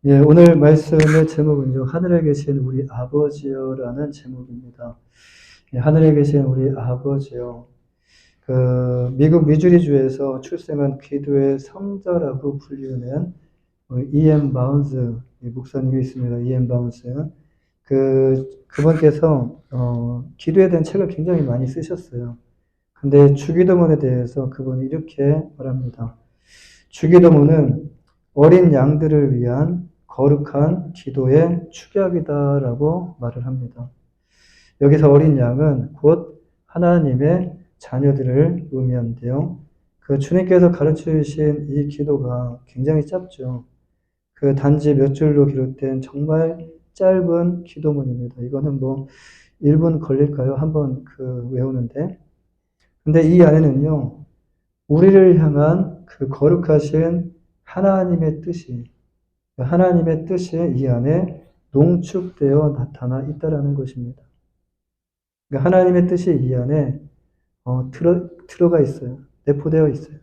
예, 오늘 말씀의 제목은요, 하늘에 계신 우리 아버지여라는 제목입니다. 예, 하늘에 계신 우리 아버지여. 미국 미주리주에서 출생한 기도의 성자라고 불리는 E.M. 바운스 목사님이 있습니다. E.M. 바운스. 그분께서, 기도에 대한 책을 굉장히 많이 쓰셨어요. 근데 주기도문에 대해서 그분이 이렇게 말합니다. 주기도문은 어린 양들을 위한 거룩한 기도의 축약이다라고 말을 합니다. 여기서 어린 양은 곧 하나님의 자녀들을 의미하는데요. 주님께서 가르쳐 주신 이 기도가 굉장히 짧죠. 단지 몇 줄로 기록된 정말 짧은 기도문입니다. 이거는 1분 걸릴까요? 한번 외우는데. 근데 이 안에는요, 우리를 향한 거룩하신 하나님의 뜻이 이 안에 농축되어 나타나 있다라는 것입니다. 그러니까 하나님의 뜻이 이 안에 들어가 있어요. 내포되어 있어요.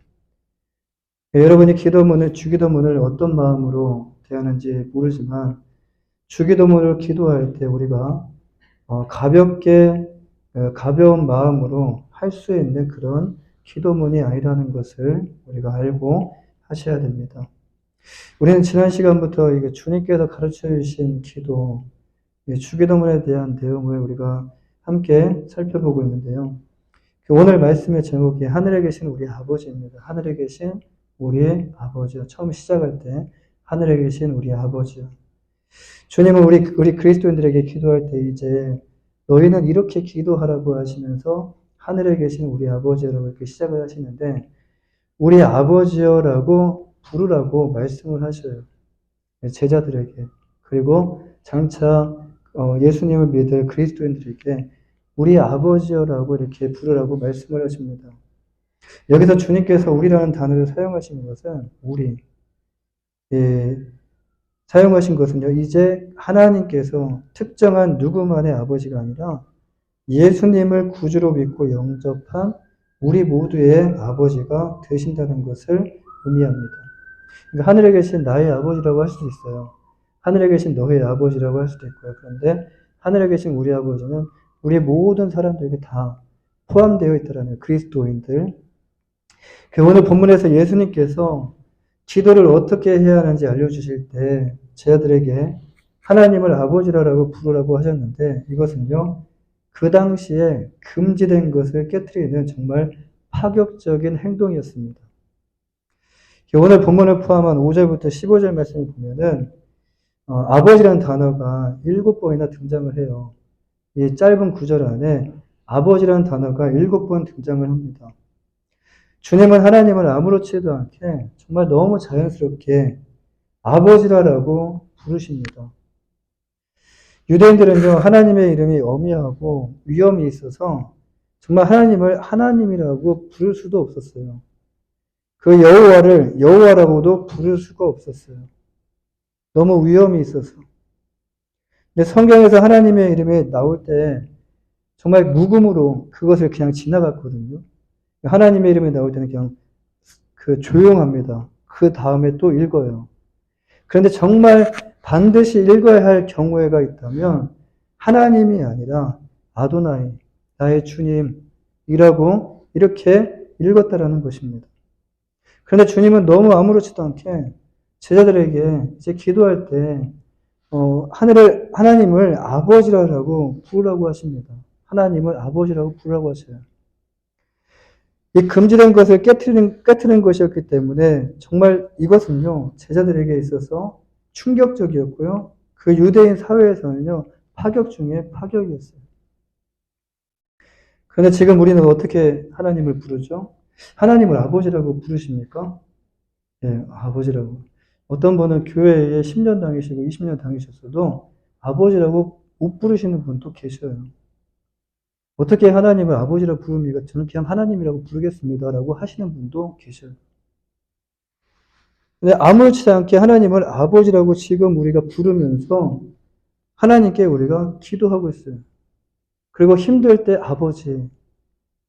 여러분이 주기도문을 어떤 마음으로 대하는지 모르지만, 주기도문을 기도할 때 우리가 가벼운 마음으로 할 수 있는 그런 기도문이 아니라는 것을 우리가 알고 하셔야 됩니다. 우리는 지난 시간부터 주님께서 가르쳐 주신 기도, 주기도문에 대한 내용을 우리가 함께 살펴보고 있는데요. 오늘 말씀의 제목이 하늘에 계신 우리 아버지입니다. 하늘에 계신 우리의 아버지요. 처음 시작할 때 하늘에 계신 우리 아버지요. 주님은 우리 그리스도인들에게 기도할 때 이제 너희는 이렇게 기도하라고 하시면서 하늘에 계신 우리 아버지라고 이렇게 시작을 하시는데, 우리 아버지여라고 부르라고 말씀을 하셔요. 제자들에게. 그리고 장차 예수님을 믿을 그리스도인들에게 우리 아버지여라고 이렇게 부르라고 말씀을 하십니다. 여기서 주님께서 우리라는 단어를 사용하신 것은 예, 사용하신 것은요, 이제 하나님께서 특정한 누구만의 아버지가 아니라 예수님을 구주로 믿고 영접한 우리 모두의 아버지가 되신다는 것을 의미합니다. 그러니까 하늘에 계신 나의 아버지라고 할 수도 있어요. 하늘에 계신 너의 아버지라고 할 수도 있고요. 그런데 하늘에 계신 우리 아버지는 우리 모든 사람들에게 다 포함되어 있다라는 그리스도인들. 오늘 본문에서 예수님께서 기도를 어떻게 해야 하는지 알려주실 때 제자들에게 하나님을 아버지라고 부르라고 하셨는데, 이것은요, 그 당시에 금지된 것을 깨뜨리는 정말 파격적인 행동이었습니다. 오늘 본문을 포함한 5절부터 15절 말씀을 보면은 아버지라는 단어가 7번이나 등장을 해요. 이 짧은 구절 안에 아버지라는 단어가 7번 등장을 합니다. 주님은 하나님을 아무렇지도 않게 정말 너무 자연스럽게 아버지라고 부르십니다. 유대인들은요, 하나님의 이름이 어미하고 위험이 있어서 정말 하나님을 하나님이라고 부를 수도 없었어요. 여호와를 여호와라고도 부를 수가 없었어요. 너무 위험이 있어서. 근데 성경에서 하나님의 이름이 나올 때 정말 묵음으로 그것을 그냥 지나갔거든요. 하나님의 이름이 나올 때는 그냥 조용합니다. 그 다음에 또 읽어요. 그런데 정말 반드시 읽어야 할 경우가 있다면 하나님이 아니라 아도나이, 나의 주님이라고 이렇게 읽었다라는 것입니다. 그런데 주님은 너무 아무렇지도 않게 제자들에게 이제 기도할 때 하나님을 아버지라고 부르라고 하십니다. 하나님을 아버지라고 부르라고 하셔요. 이 금지된 것을 깨트리는 것이었기 때문에 정말 이것은요, 제자들에게 있어서 충격적이었고요. 그 유대인 사회에서는요, 파격 중에 파격이었어요. 그런데 지금 우리는 어떻게 하나님을 부르죠? 하나님을 아버지라고 부르십니까? 예, 아버지라고. 어떤 분은 교회에 10년 다니시고 20년 다니셨어도 아버지라고 못 부르시는 분도 계셔요. 어떻게 하나님을 아버지라고 부릅니까? 저는 그냥 하나님이라고 부르겠습니다라고 하시는 분도 계셔요. 근데 아무렇지 않게 하나님을 아버지라고 지금 우리가 부르면서 하나님께 우리가 기도하고 있어요. 그리고 힘들 때 아버지,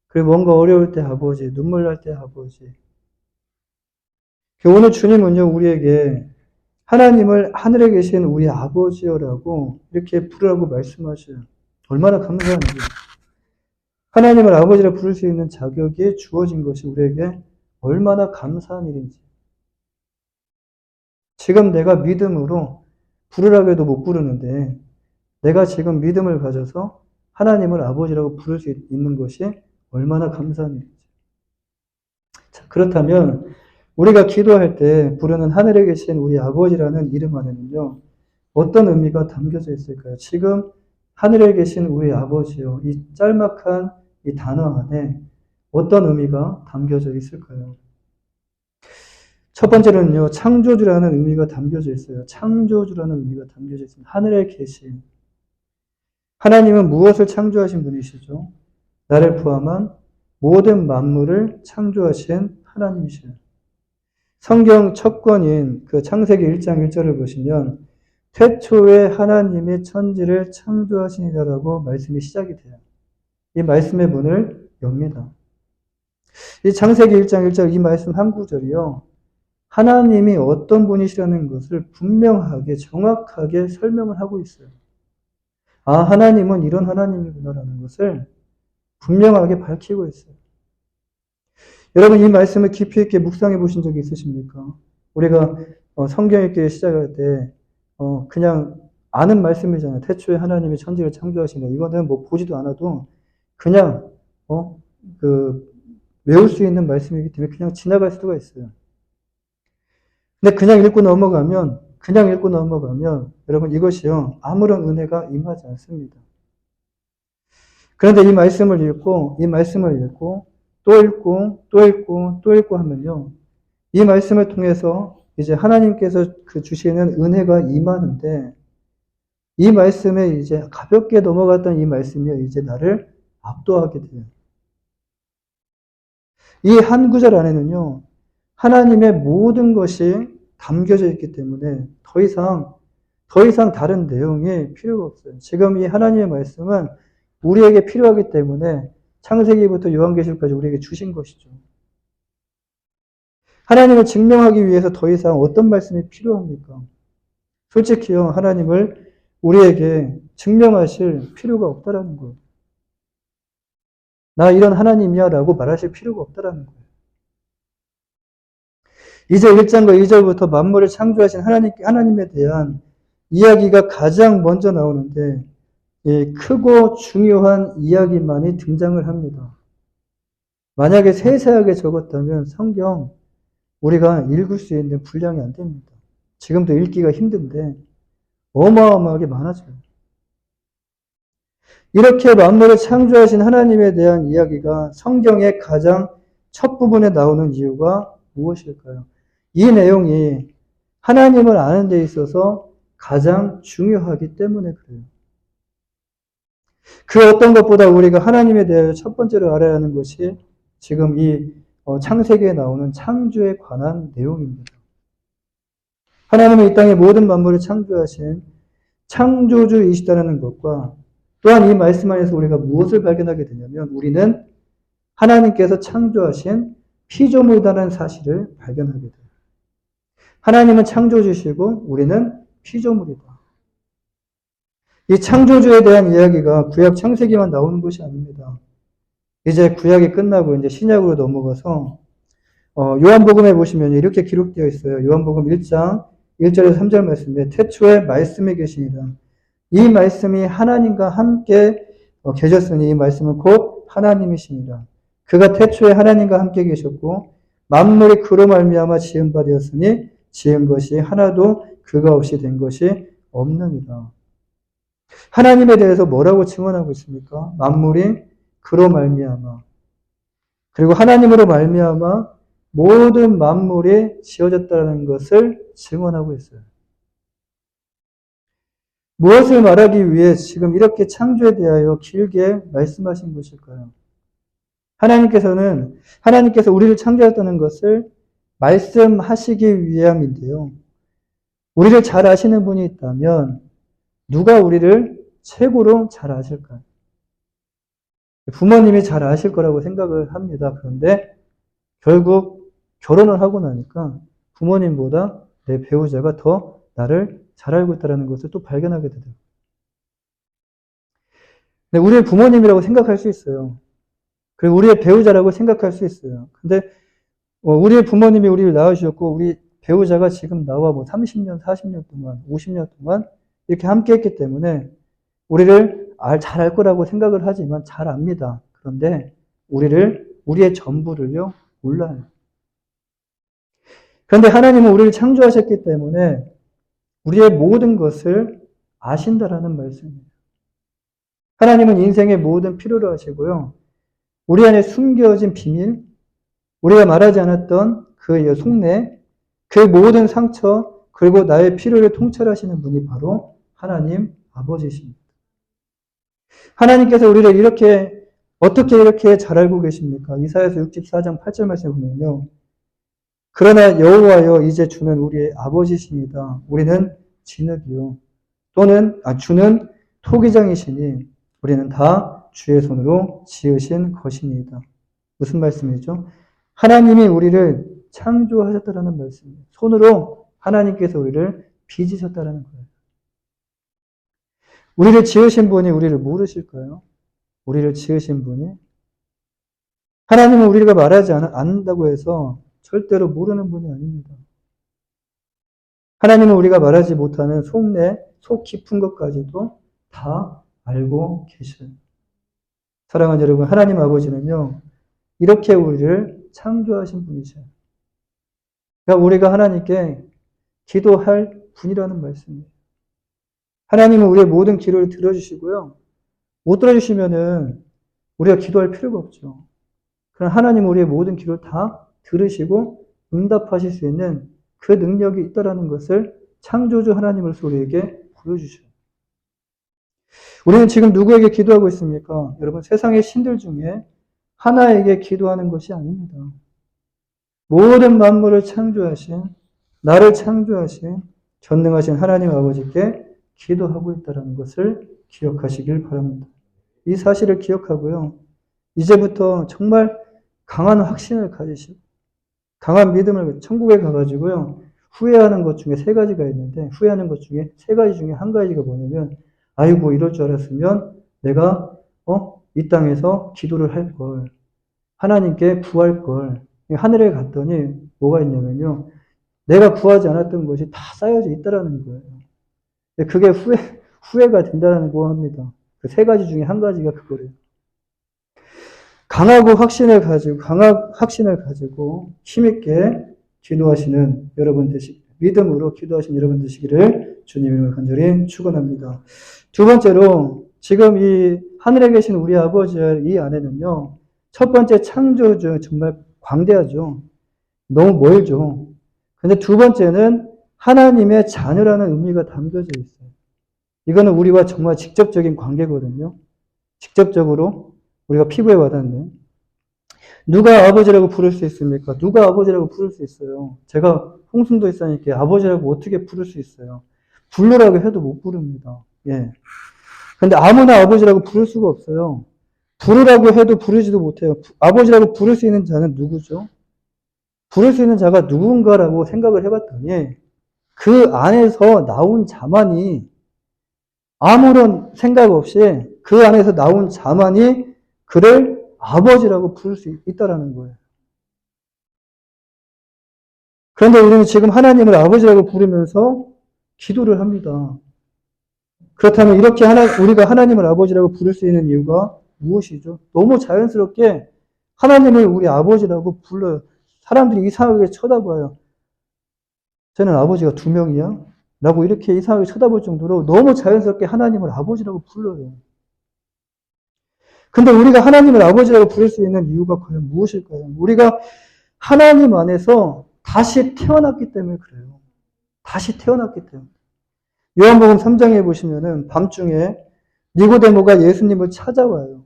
그리고 뭔가 어려울 때 아버지, 눈물 날 때 아버지. 오늘 주님은요, 우리에게 하나님을 하늘에 계신 우리 아버지여라고 이렇게 부르라고 말씀하셔요. 얼마나 감사한지. 하나님을 아버지라 부를 수 있는 자격이 주어진 것이 우리에게 얼마나 감사한 일인지. 지금 내가 믿음으로 부르라고 해도 못 부르는데 내가 지금 믿음을 가져서 하나님을 아버지라고 부를 수 있는 것이 얼마나 감사한 일인지. 자, 그렇다면 우리가 기도할 때 부르는 하늘에 계신 우리 아버지라는 이름 안에는요, 어떤 의미가 담겨져 있을까요? 지금 하늘에 계신 우리 아버지요, 이 짤막한 이 단어 안에 어떤 의미가 담겨져 있을까요? 첫 번째로는요, 창조주라는 의미가 담겨져 있어요. 창조주라는 의미가 담겨져 있습니다. 하늘에 계신. 하나님은 무엇을 창조하신 분이시죠? 나를 포함한 모든 만물을 창조하신 하나님이시죠. 성경 첫 권인 그 창세기 1장 1절을 보시면 태초에 하나님이 천지를 창조하시니라라고 말씀이 시작이 돼요. 이 말씀의 문을 엽니다. 이 창세기 1장 1절 이 말씀 한 구절이요. 하나님이 어떤 분이시라는 것을 분명하게 정확하게 설명을 하고 있어요. 아, 하나님은 이런 하나님이구나라는 것을 분명하게 밝히고 있어요. 여러분 이 말씀을 깊이 있게 묵상해 보신 적이 있으십니까? 우리가 성경 읽기 시작할 때 그냥 아는 말씀이잖아요. 태초에 하나님이 천지를 창조하시네. 이거는 뭐 보지도 않아도 그냥 외울 수 있는 말씀이기 때문에 그냥 지나갈 수가 있어요. 근데 그냥 읽고 넘어가면 여러분 이것이요 아무런 은혜가 임하지 않습니다. 그런데 이 말씀을 읽고 또 읽고 하면요. 이 말씀을 통해서 이제 하나님께서 그 주시는 은혜가 임하는데 이 말씀에 이제 가볍게 넘어갔던 이 말씀이 이제 나를 압도하게 돼요. 이 한 구절 안에는요. 하나님의 모든 것이 담겨져 있기 때문에 더 이상 다른 내용이 필요가 없어요. 지금 이 하나님의 말씀은 우리에게 필요하기 때문에 창세기부터 요한계시록까지 우리에게 주신 것이죠. 하나님을 증명하기 위해서 더 이상 어떤 말씀이 필요합니까? 솔직히요, 하나님을 우리에게 증명하실 필요가 없다라는 거예요. 나 이런 하나님이야 라고 말하실 필요가 없다라는 거예요. 이제 1장과 2절부터 만물을 창조하신 하나님에 대한 이야기가 가장 먼저 나오는데 크고 중요한 이야기만이 등장을 합니다. 만약에 세세하게 적었다면 성경 우리가 읽을 수 있는 분량이 안 됩니다. 지금도 읽기가 힘든데 어마어마하게 많아져요. 이렇게 만물을 창조하신 하나님에 대한 이야기가 성경의 가장 첫 부분에 나오는 이유가 무엇일까요? 이 내용이 하나님을 아는 데 있어서 가장 중요하기 때문에 그래요. 그 어떤 것보다 우리가 하나님에 대해 첫 번째로 알아야 하는 것이 지금 이 창세기에 나오는 창조에 관한 내용입니다. 하나님은 이 땅의 모든 만물을 창조하신 창조주이시다는 것과 또한 이 말씀 안에서 우리가 무엇을 발견하게 되냐면 우리는 하나님께서 창조하신 피조물이라는 사실을 발견하게 돼요. 하나님은 창조주시고 우리는 피조물이다. 이 창조주에 대한 이야기가 구약 창세기만 나오는 것이 아닙니다. 이제 구약이 끝나고 이제 신약으로 넘어가서 요한복음에 보시면 이렇게 기록되어 있어요. 요한복음 1장 1절에서 3절 말씀에 태초에 말씀이 계시니라. 이 말씀이 하나님과 함께 계셨으니 이 말씀은 곧 하나님이시니라. 그가 태초에 하나님과 함께 계셨고 만물이 그로 말미암아 지은 바 되었으니 지은 것이 하나도 그가 없이 된 것이 없느니라. 하나님에 대해서 뭐라고 증언하고 있습니까? 만물이 그로 말미암아 그리고 하나님으로 말미암아 모든 만물이 지어졌다는 것을 증언하고 있어요. 무엇을 말하기 위해 지금 이렇게 창조에 대하여 길게 말씀하신 것일까요? 하나님께서 우리를 창조했다는 것을 말씀하시기 위함인데요. 우리를 잘 아시는 분이 있다면 누가 우리를 최고로 잘 아실까요? 부모님이 잘 아실 거라고 생각을 합니다. 그런데 결국 결혼을 하고 나니까 부모님보다 내 배우자가 더 나를 잘 알고 있다는 것을 또 발견하게 되더라고요. 우리의 부모님이라고 생각할 수 있어요. 그리고 우리의 배우자라고 생각할 수 있어요. 근데 우리의 부모님이 우리를 낳으셨고 우리 배우자가 지금 나와 30년, 40년 동안, 50년 동안 이렇게 함께 했기 때문에 우리를 잘 알 거라고 생각을 하지만 잘 압니다. 그런데 우리의 전부를요, 몰라요. 그런데 하나님은 우리를 창조하셨기 때문에 우리의 모든 것을 아신다라는 말씀이에요. 하나님은 인생의 모든 필요를 아시고요. 우리 안에 숨겨진 비밀, 우리가 말하지 않았던 그 속내, 그 모든 상처, 그리고 나의 필요를 통찰하시는 분이 바로 하나님 아버지십니다. 하나님께서 우리를 어떻게 이렇게 잘 알고 계십니까? 이사야서 64장 8절 말씀을 보면요. 그러나 여호와여 이제 주는 우리의 아버지시니다. 우리는 진흙이요. 주는 토기장이시니 우리는 다 주의 손으로 지으신 것이니이다. 무슨 말씀이죠? 하나님이 우리를 창조하셨다라는 말씀이에요. 손으로 하나님께서 우리를 빚으셨다라는 거예요. 우리를 지으신 분이 우리를 모르실까요? 우리를 지으신 분이? 하나님은 우리가 말하지 않는다고 해서 절대로 모르는 분이 아닙니다. 하나님은 우리가 말하지 못하는 속내, 속 깊은 것까지도 다 알고 계셔요. 사랑하는 여러분, 하나님 아버지는요, 이렇게 우리를 창조하신 분이셔요. 그러니까 우리가 하나님께 기도할 분이라는 말씀이에요. 하나님은 우리의 모든 기도를 들어주시고요. 못 들어주시면은 우리가 기도할 필요가 없죠. 그럼 하나님은 우리의 모든 기도를 다 들으시고 응답하실 수 있는 그 능력이 있다라는 것을 창조주 하나님으로서 우리에게 보여주셔요. 우리는 지금 누구에게 기도하고 있습니까? 여러분, 세상의 신들 중에 하나에게 기도하는 것이 아닙니다. 모든 만물을 창조하신, 나를 창조하신 전능하신 하나님 아버지께 기도하고 있다는 것을 기억하시길 바랍니다. 이 사실을 기억하고요. 이제부터 정말 강한 확신을 가지시고 강한 믿음을 천국에 가가지고요. 후회하는 것 중에 세 가지가 있는데 후회하는 것 중에 세 가지 중에 한 가지가 뭐냐면 아이고 이럴 줄 알았으면 내가 이 땅에서 기도를 할 걸. 하나님께 구할 걸. 하늘에 갔더니 뭐가 있냐면요. 내가 구하지 않았던 것이 다 쌓여져 있다라는 거예요. 그게 후회가 된다고 합니다. 그 세 가지 중에 한 가지가 그거래요. 강한 확신을 가지고 힘있게 기도하시는 여러분 믿음으로 기도하시는 여러분 되시기를 주님을 간절히 축원합니다. 두 번째로 지금 이 하늘에 계신 우리 아버지 이 안에는요. 첫 번째 창조주 정말 광대하죠. 너무 멀죠. 근데 두 번째는 하나님의 자녀라는 의미가 담겨져 있어요. 이거는 우리와 정말 직접적인 관계거든요. 직접적으로 우리가 피부에 와닿는. 누가 아버지라고 부를 수 있습니까? 누가 아버지라고 부를 수 있어요? 제가 홍순도 있으니까 아버지라고 어떻게 부를 수 있어요? 부르라고 해도 못 부릅니다. 예. 근데 아무나 아버지라고 부를 수가 없어요. 부르라고 해도 부르지도 못해요. 아버지라고 부를 수 있는 자는 누구죠? 부를 수 있는 자가 누군가라고 생각을 해봤더니 그 안에서 나온 자만이 아무런 생각 없이 그 안에서 나온 자만이 그를 아버지라고 부를 수 있다라는 거예요. 그런데 우리는 지금 하나님을 아버지라고 부르면서 기도를 합니다. 그렇다면 이렇게 우리가 하나님을 아버지라고 부를 수 있는 이유가 무엇이죠? 너무 자연스럽게 하나님을 우리 아버지라고 불러요. 사람들이 이상하게 쳐다봐요. 쟤는 아버지가 두 명이야? 라고 이렇게 이상하게 쳐다볼 정도로 너무 자연스럽게 하나님을 아버지라고 불러요. 근데 우리가 하나님을 아버지라고 부를 수 있는 이유가 과연 무엇일까요? 우리가 하나님 안에서 다시 태어났기 때문에 그래요. 다시 태어났기 때문에. 요한복음 3장에 보시면은 밤중에 니고데모가 예수님을 찾아와요.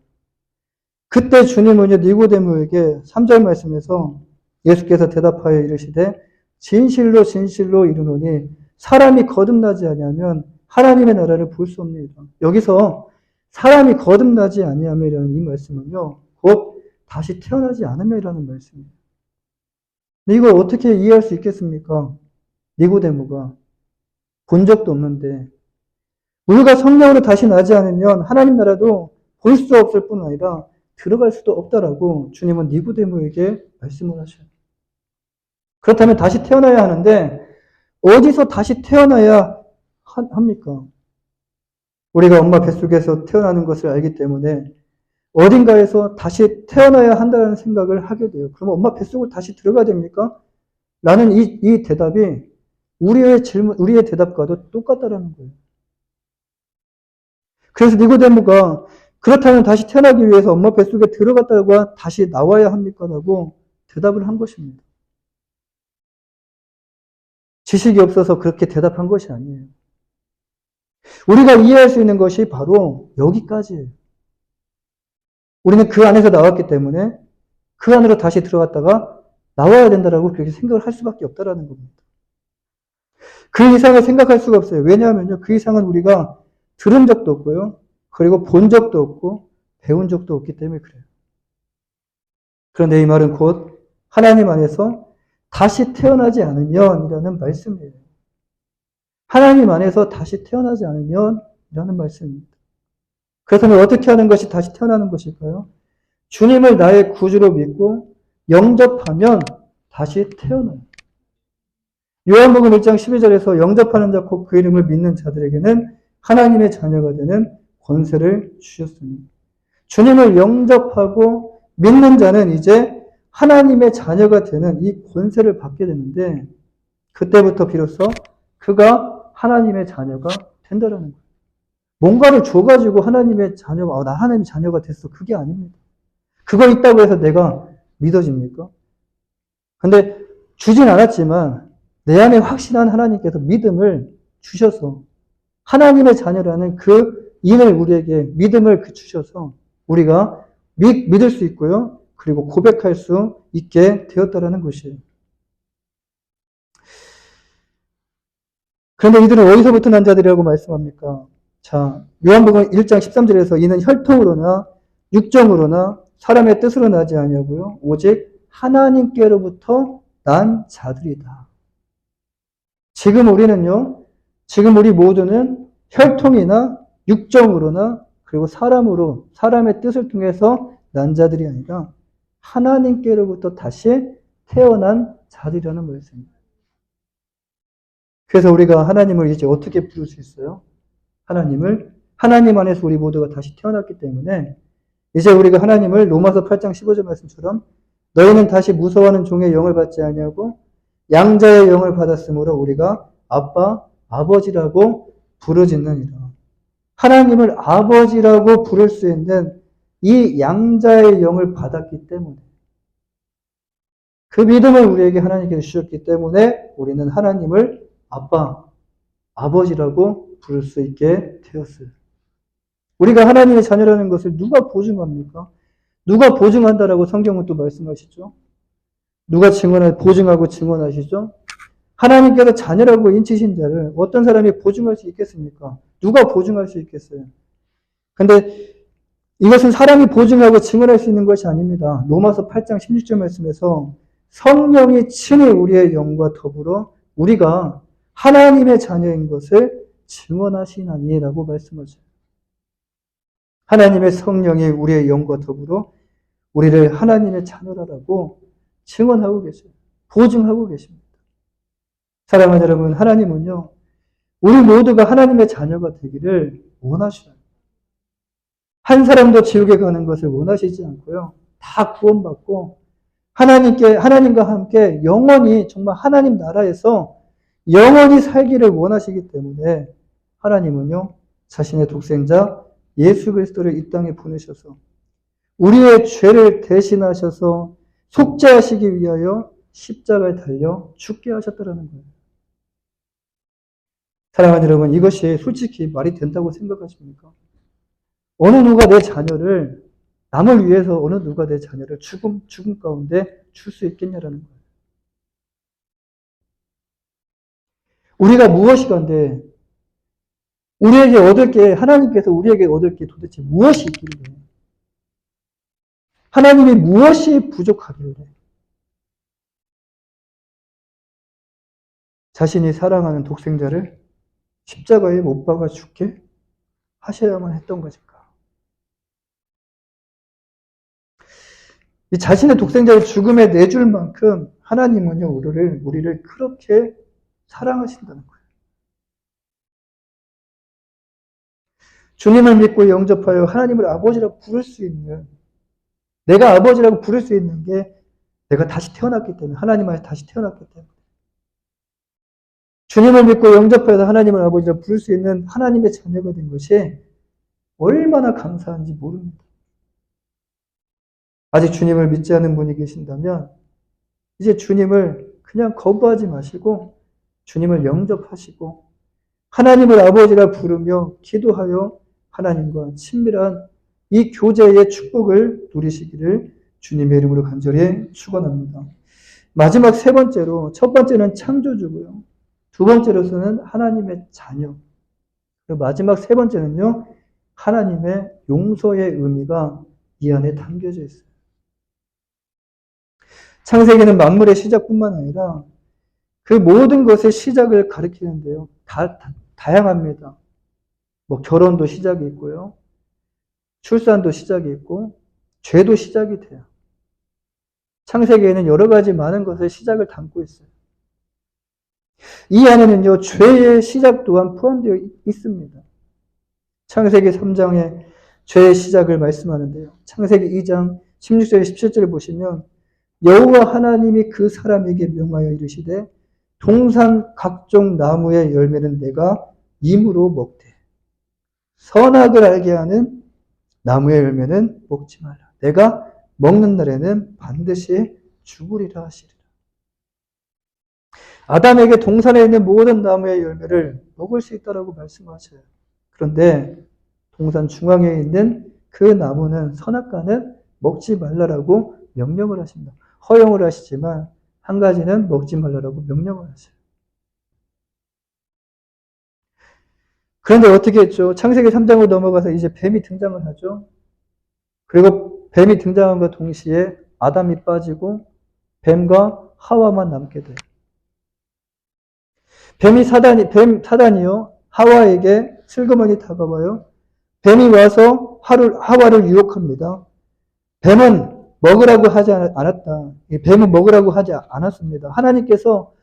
그때 주님은 니고데모에게 3절 말씀에서 예수께서 대답하여 이르시되 진실로 진실로 이르노니 사람이 거듭나지 아니하면 하나님의 나라를 볼 수 없느니라. 여기서 사람이 거듭나지 아니하면이라는 이 말씀은요. 곧 다시 태어나지 않으면이라는 말씀이에요. 근데 이걸 어떻게 이해할 수 있겠습니까? 니고데모가 본 적도 없는데 우리가 성령으로 다시 나지 않으면 하나님 나라도 볼 수 없을 뿐 아니라 들어갈 수도 없다라고 주님은 니고데모에게 말씀을 하셔요. 그렇다면 다시 태어나야 하는데 어디서 다시 태어나야 합니까? 우리가 엄마 뱃속에서 태어나는 것을 알기 때문에 어딘가에서 다시 태어나야 한다는 생각을 하게 돼요. 그러면 엄마 뱃속을 다시 들어가야 됩니까? 라는 이 대답이 우리의 대답과도 똑같다라는 거예요. 그래서 니고데모가 그렇다면 다시 태어나기 위해서 엄마 뱃속에 들어갔다가 다시 나와야 합니까? 라고 대답을 한 것입니다. 지식이 없어서 그렇게 대답한 것이 아니에요. 우리가 이해할 수 있는 것이 바로 여기까지예요. 우리는 그 안에서 나왔기 때문에 그 안으로 다시 들어갔다가 나와야 된다라고 그렇게 생각을 할 수밖에 없다라는 겁니다. 그 이상을 생각할 수가 없어요. 왜냐하면요. 그 이상은 우리가 들은 적도 없고요. 그리고 본 적도 없고 배운 적도 없기 때문에 그래요. 그런데 이 말은 곧 하나님 안에서 다시 태어나지 않으면 이라는 말씀이에요. 하나님 안에서 다시 태어나지 않으면 이라는 말씀입니다. 그렇다면 어떻게 하는 것이 다시 태어나는 것일까요? 주님을 나의 구주로 믿고 영접하면 다시 태어나요. 요한복음 1장 12절에서 영접하는 자 곧 그 이름을 믿는 자들에게는 하나님의 자녀가 되는 권세를 주셨으니 주님을 영접하고 믿는 자는 이제 하나님의 자녀가 되는 이 권세를 받게 되는데 그때부터 비로소 그가 하나님의 자녀가 된다라는 거예요. 뭔가를 줘가지고 하나님의 자녀가 나 하나님의 자녀가 됐어. 그게 아닙니다. 그거 있다고 해서 내가 믿어집니까? 근데 주진 않았지만 내 안에 확신한 하나님께서 믿음을 주셔서 하나님의 자녀라는 그 인을 우리에게 믿음을 주셔서 우리가 믿을 수 있고요. 그리고 고백할 수 있게 되었다라는 것이에요. 그런데 이들은 어디서부터 난 자들이라고 말씀합니까? 자, 요한복음 1장 13절에서 이는 혈통으로나 육정으로나 사람의 뜻으로 나지 아니하고요. 오직 하나님께로부터 난 자들이다. 지금 우리 모두는 혈통이나 육정으로나 그리고 사람의 뜻을 통해서 난 자들이 아니라 하나님께로부터 다시 태어난 자들이라는 말씀입니다. 그래서 우리가 하나님을 이제 어떻게 부를 수 있어요? 하나님 안에서 우리 모두가 다시 태어났기 때문에 이제 우리가 하나님을 로마서 8장 15절 말씀처럼 너희는 다시 무서워하는 종의 영을 받지 아니하고 양자의 영을 받았으므로 우리가 아빠, 아버지라고 부르짖느니라. 하나님을 아버지라고 부를 수 있는 이 양자의 영을 받았기 때문에 그 믿음을 우리에게 하나님께서 주셨기 때문에 우리는 하나님을 아빠, 아버지라고 부를 수 있게 되었어요. 우리가 하나님의 자녀라는 것을 누가 보증합니까? 누가 보증한다라고 성경은 또 말씀하시죠? 누가 보증하고 증언하시죠? 하나님께서 자녀라고 인치신 자를 어떤 사람이 보증할 수 있겠습니까? 누가 보증할 수 있겠어요? 근데 이것은 사람이 보증하고 증언할 수 있는 것이 아닙니다. 로마서 8장 16절 말씀에서 성령이 친히 우리의 영과 더불어 우리가 하나님의 자녀인 것을 증언하시나니라고 말씀하셔요. 하나님의 성령이 우리의 영과 더불어 우리를 하나님의 자녀라고 증언하고 계셔요. 보증하고 계십니다. 사랑하는 여러분, 하나님은요, 우리 모두가 하나님의 자녀가 되기를 원하셔요. 한 사람도 지옥에 가는 것을 원하시지 않고요. 다 구원받고 하나님과 함께 영원히 정말 하나님 나라에서 영원히 살기를 원하시기 때문에 하나님은요, 자신의 독생자 예수 그리스도를 이 땅에 보내셔서 우리의 죄를 대신하셔서 속죄하시기 위하여 십자가에 달려 죽게 하셨다는 거예요. 사랑하는 여러분, 이것이 솔직히 말이 된다고 생각하십니까? 남을 위해서 어느 누가 내 자녀를 죽음 가운데 줄 수 있겠냐라는 거예요. 우리가 무엇이건데, 하나님께서 우리에게 얻을 게 도대체 무엇이 있길래? 하나님이 무엇이 부족하길래? 자신이 사랑하는 독생자를 십자가에 못 박아 죽게 하셔야만 했던 것일까? 이 자신의 독생자를 죽음에 내줄 만큼 하나님은요, 우리를 그렇게 사랑하신다는 거예요. 주님을 믿고 영접하여 하나님을 아버지라고 부를 수 있는, 내가 아버지라고 부를 수 있는 게 내가 다시 태어났기 때문에, 하나님 안에서 다시 태어났기 때문에. 주님을 믿고 영접하여서 하나님을 아버지라고 부를 수 있는 하나님의 자녀가 된 것이 얼마나 감사한지 모릅니다. 아직 주님을 믿지 않은 분이 계신다면 이제 주님을 그냥 거부하지 마시고 주님을 영접하시고 하나님을 아버지라 부르며 기도하여 하나님과 친밀한 이 교제의 축복을 누리시기를 주님의 이름으로 간절히 축원합니다. 마지막 세 번째로, 첫 번째는 창조주고요. 두 번째로서는 하나님의 자녀. 그리고 마지막 세 번째는요, 하나님의 용서의 의미가 이 안에 담겨져 있어요. 창세기는 만물의 시작뿐만 아니라 그 모든 것의 시작을 가리키는데요. 다양합니다. 뭐 결혼도 시작이 있고요. 출산도 시작이 있고 죄도 시작이 돼요. 창세기에는 여러 가지 많은 것의 시작을 담고 있어요. 이 안에는요, 죄의 시작 또한 포함되어 있습니다. 창세기 3장에 죄의 시작을 말씀하는데요. 창세기 2장 16절 17절을 보시면 여호와 하나님이 그 사람에게 명하여 이르시되 동산 각종 나무의 열매는 내가 임으로 먹되 선악을 알게 하는 나무의 열매는 먹지 말라. 내가 먹는 날에는 반드시 죽으리라 하시리라. 아담에게 동산에 있는 모든 나무의 열매를 먹을 수 있다라고 말씀하셔요. 그런데 동산 중앙에 있는 그 나무는 선악과는 먹지 말라라고 명령을 하십니다. 허용을 하시지만 한 가지는 먹지 말라라고 명령을 하셔요. 그런데 어떻게 했죠? 창세기 3장으로 넘어가서 이제 뱀이 등장을 하죠. 그리고 뱀이 등장함과 동시에 아담이 빠지고 뱀과 하와만 남게 돼요. 사단이요. 하와에게 슬그머니 다가와요. 뱀이 와서 하와를 유혹합니다. 뱀은 먹으라고 하지 않았다. 뱀은 먹으라고 하지 않았습니다. 하나님께서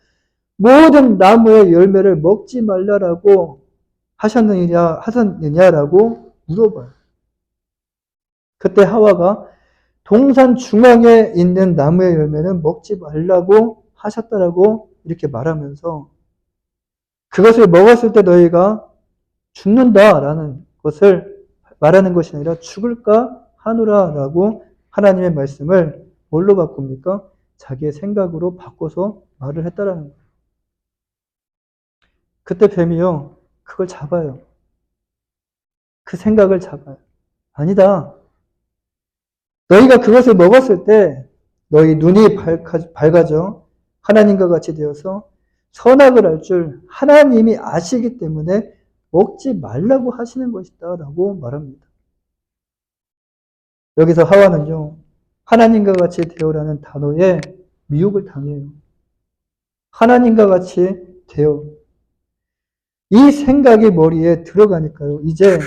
모든 나무의 열매를 먹지 말라라고 하셨느냐라고 물어봐요. 그때 하와가 동산 중앙에 있는 나무의 열매는 먹지 말라고 하셨다라고 이렇게 말하면서 그것을 먹었을 때 너희가 죽는다라는 것을 말하는 것이 아니라 죽을까 하노라라고 하나님의 말씀을 뭘로 바꿉니까? 자기의 생각으로 바꿔서 말을 했다라는 거예요. 그때 뱀이요, 그걸 잡아요. 그 생각을 잡아요. 아니다. 너희가 그것을 먹었을 때 너희 눈이 밝아져 하나님과 같이 되어서 선악을 알 줄 하나님이 아시기 때문에 먹지 말라고 하시는 것이다 라고 말합니다. 여기서 하와는요, 하나님과 같이 되어라는 단어에 미혹을 당해요. 하나님과 같이 되어. 이 생각이 머리에 들어가니까요, 이제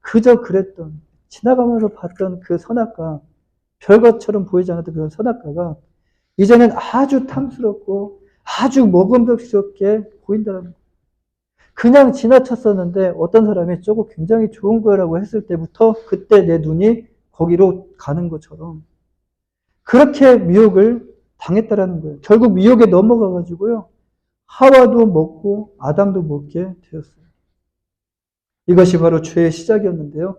그저 그랬던, 지나가면서 봤던 그 선악과, 별것처럼 보이지 않았던 그런 선악과가 이제는 아주 탐스럽고 아주 먹음직스럽게 보인다는 거예요. 그냥 지나쳤었는데 어떤 사람이 저거 굉장히 좋은 거라고 했을 때부터 그때 내 눈이 거기로 가는 것처럼 그렇게 미혹을 당했다라는 거예요. 결국 미혹에 넘어가가지고요. 하와도 먹고 아담도 먹게 되었어요. 이것이 바로 죄의 시작이었는데요.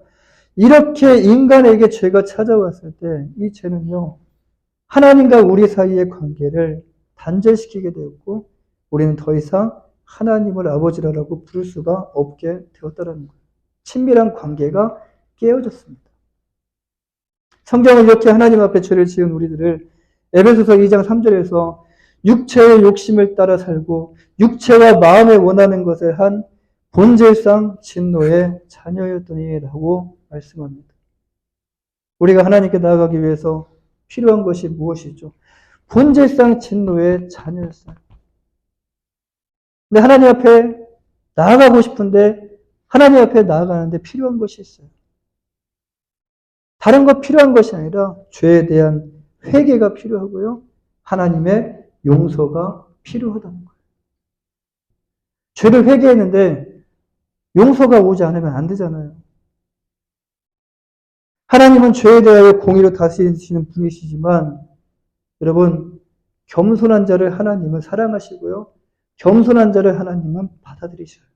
이렇게 인간에게 죄가 찾아왔을 때 이 죄는요. 하나님과 우리 사이의 관계를 단절시키게 되었고 우리는 더 이상 하나님을 아버지라고 부를 수가 없게 되었다는 거예요. 친밀한 관계가 깨어졌습니다. 성경은 이렇게 하나님 앞에 죄를 지은 우리들을 에베소서 2장 3절에서 육체의 욕심을 따라 살고 육체와 마음에 원하는 것을 한 본질상 진노의 자녀였더니라고 말씀합니다. 우리가 하나님께 나아가기 위해서 필요한 것이 무엇이죠? 본질상 진노의 자녀였어요. 근데 하나님 앞에 나아가고 싶은데 하나님 앞에 나아가는데 필요한 것이 있어요. 다른 거 필요한 것이 아니라 죄에 대한 회개가 필요하고요. 하나님의 용서가 필요하다는 거예요. 죄를 회개했는데 용서가 오지 않으면 안 되잖아요. 하나님은 죄에 대하여 공의로 다스리시는 분이시지만 여러분 겸손한 자를 하나님은 사랑하시고요. 겸손한 자를 하나님은 받아들이셔요.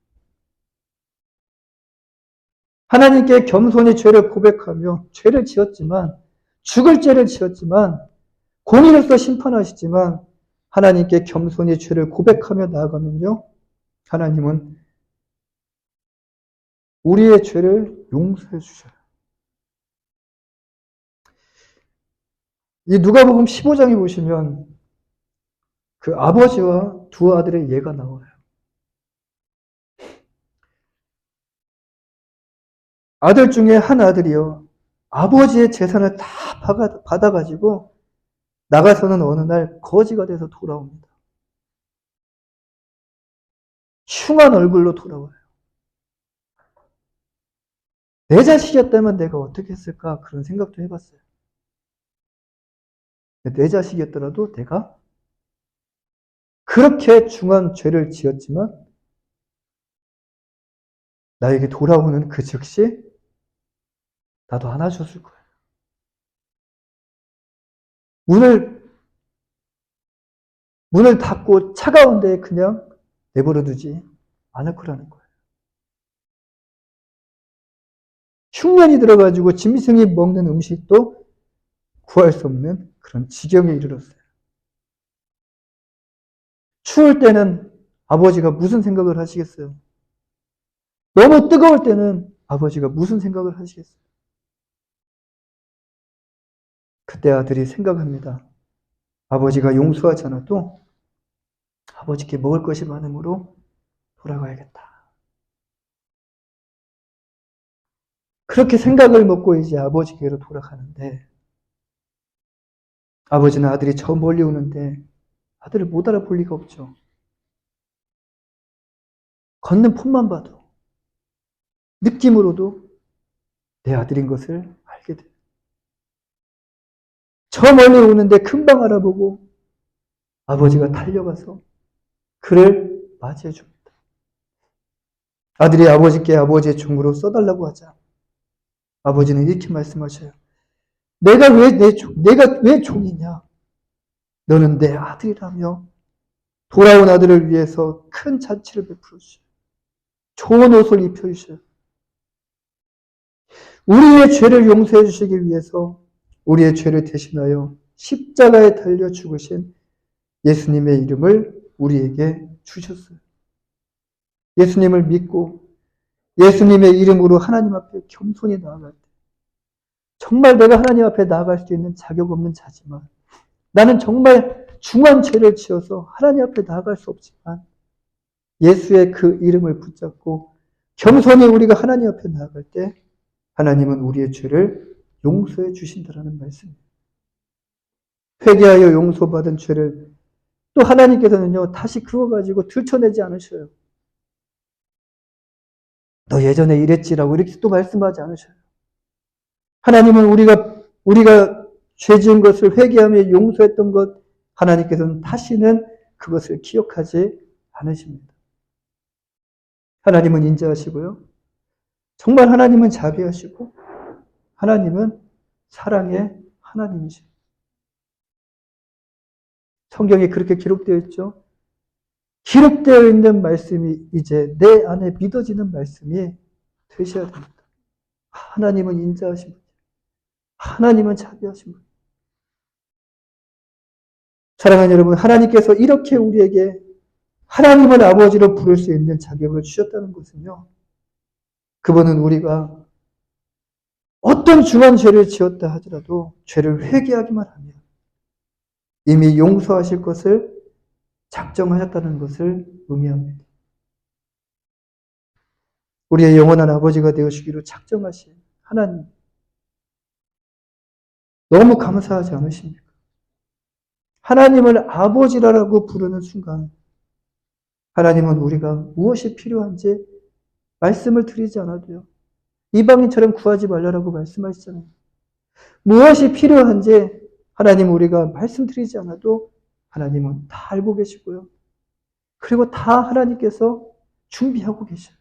하나님께 겸손히 죄를 고백하며 죄를 지었지만 죽을 죄를 지었지만 공의로서 심판하시지만 하나님께 겸손히 죄를 고백하며 나아가면요. 하나님은 우리의 죄를 용서해 주셔요. 이 누가복음 15장에 보시면 그 아버지와 두 아들의 예가 나와요. 아들 중에 한 아들이요. 아버지의 재산을 다 받아가지고 나가서는 어느 날 거지가 돼서 돌아옵니다. 흉한 얼굴로 돌아와요. 내 자식이었다면 내가 어떻게 했을까? 그런 생각도 해봤어요. 내 자식이었더라도 내가 그렇게 중한 죄를 지었지만 나에게 돌아오는 그 즉시 나도 안아줬을 거예요. 문을 닫고 차가운 데에 그냥 내버려 두지 않을 거라는 거예요. 흉년이 들어가지고 짐승이 먹는 음식도 구할 수 없는 그런 지경에 이르렀어요. 추울 때는 아버지가 무슨 생각을 하시겠어요? 너무 뜨거울 때는 아버지가 무슨 생각을 하시겠어요? 그때 아들이 생각합니다. 아버지가 용서하지 않아도 아버지께 먹을 것이 많으므로 돌아가야겠다. 그렇게 생각을 먹고 이제 아버지께로 돌아가는데 아버지는 아들이 저 멀리 오는데 아들을 못 알아볼 리가 없죠. 걷는 폼만 봐도 느낌으로도 내 아들인 것을 알게 돼요. 저 멀리 오는데 금방 알아보고 아버지가 달려가서 그를 맞이해 줍니다. 아들이 아버지께 아버지의 종으로 써달라고 하자 아버지는 이렇게 말씀하셔요. 내가 왜 종이냐? 너는 내 아들이라며 돌아온 아들을 위해서 큰 잔치를 베풀어 주셔요. 좋은 옷을 입혀 주셔요. 우리의 죄를 용서해 주시기 위해서 우리의 죄를 대신하여 십자가에 달려 죽으신 예수님의 이름을 우리에게 주셨어요. 예수님을 믿고 예수님의 이름으로 하나님 앞에 겸손히 나아갈 때 정말 내가 하나님 앞에 나아갈 수 있는 자격 없는 자지만 나는 정말 중한 죄를 지어서 하나님 앞에 나아갈 수 없지만 예수의 그 이름을 붙잡고 겸손히 우리가 하나님 앞에 나아갈 때 하나님은 우리의 죄를 용서해 주신다라는 말씀입니다. 회개하여 용서받은 죄를 또 하나님께서는요 다시 그거 가지고 들춰내지 않으셔요. 너 예전에 이랬지라고 이렇게 또 말씀하지 않으셔요. 하나님은 우리가 죄 지은 것을 회개하며 용서했던 것 하나님께서는 다시는 그것을 기억하지 않으십니다. 하나님은 인자하시고요. 정말 하나님은 자비하시고 하나님은 사랑의 하나님이십니다. 성경에 그렇게 기록되어 있죠. 기록되어 있는 말씀이 이제 내 안에 믿어지는 말씀이 되셔야 됩니다. 하나님은 인자하신 분. 하나님은 자비하신 분. 사랑하는 여러분, 하나님께서 이렇게 우리에게 하나님을 아버지로 부를 수 있는 자격을 주셨다는 것은요. 그분은 우리가 어떤 중한 죄를 지었다 하더라도 죄를 회개하기만 하면 이미 용서하실 것을 작정하셨다는 것을 의미합니다. 우리의 영원한 아버지가 되어주기로 작정하신 하나님. 너무 감사하지 않으십니까? 하나님을 아버지라고 부르는 순간 하나님은 우리가 무엇이 필요한지 말씀을 드리지 않아도요. 이방인처럼 구하지 말라라고 말씀하시잖아요. 무엇이 필요한지 하나님 우리가 말씀드리지 않아도 하나님은 다 알고 계시고요. 그리고 다 하나님께서 준비하고 계셔요.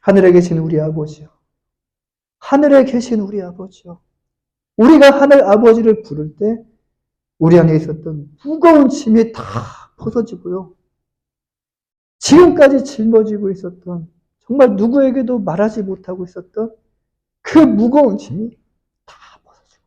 하늘에 계신 우리 아버지요. 하늘에 계신 우리 아버지요. 우리가 하늘 아버지를 부를 때 우리 안에 있었던 무거운 짐이 다 벗어지고요. 지금까지 짊어지고 있었던 정말 누구에게도 말하지 못하고 있었던 그 무거운 짐이 다 벗어지고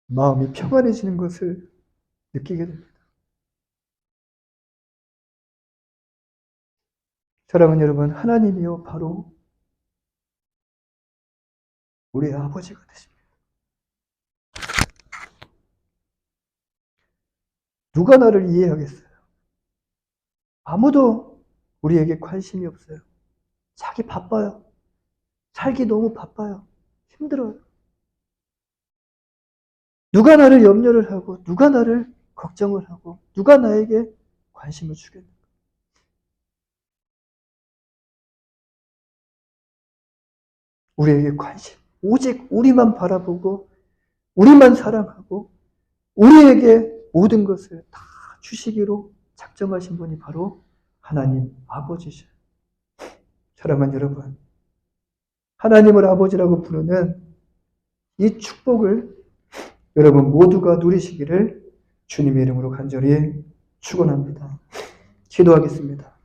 마음이 평안해지는 것을 느끼게 됩니다. 사랑하는 여러분, 하나님이요 바로 우리의 아버지가 되십니다. 누가 나를 이해하겠어요? 아무도 우리에게 관심이 없어요. 자기 바빠요. 살기 너무 바빠요. 힘들어요. 누가 나를 염려를 하고 누가 나를 걱정을 하고 누가 나에게 관심을 주겠는가? 우리에게 관심, 오직 우리만 바라보고 우리만 사랑하고 우리에게 모든 것을 다 주시기로 작정하신 분이 바로 하나님 아버지셔요. 사랑하는 여러분, 하나님을 아버지라고 부르는 이 축복을 여러분 모두가 누리시기를 주님의 이름으로 간절히 축원합니다. 기도하겠습니다.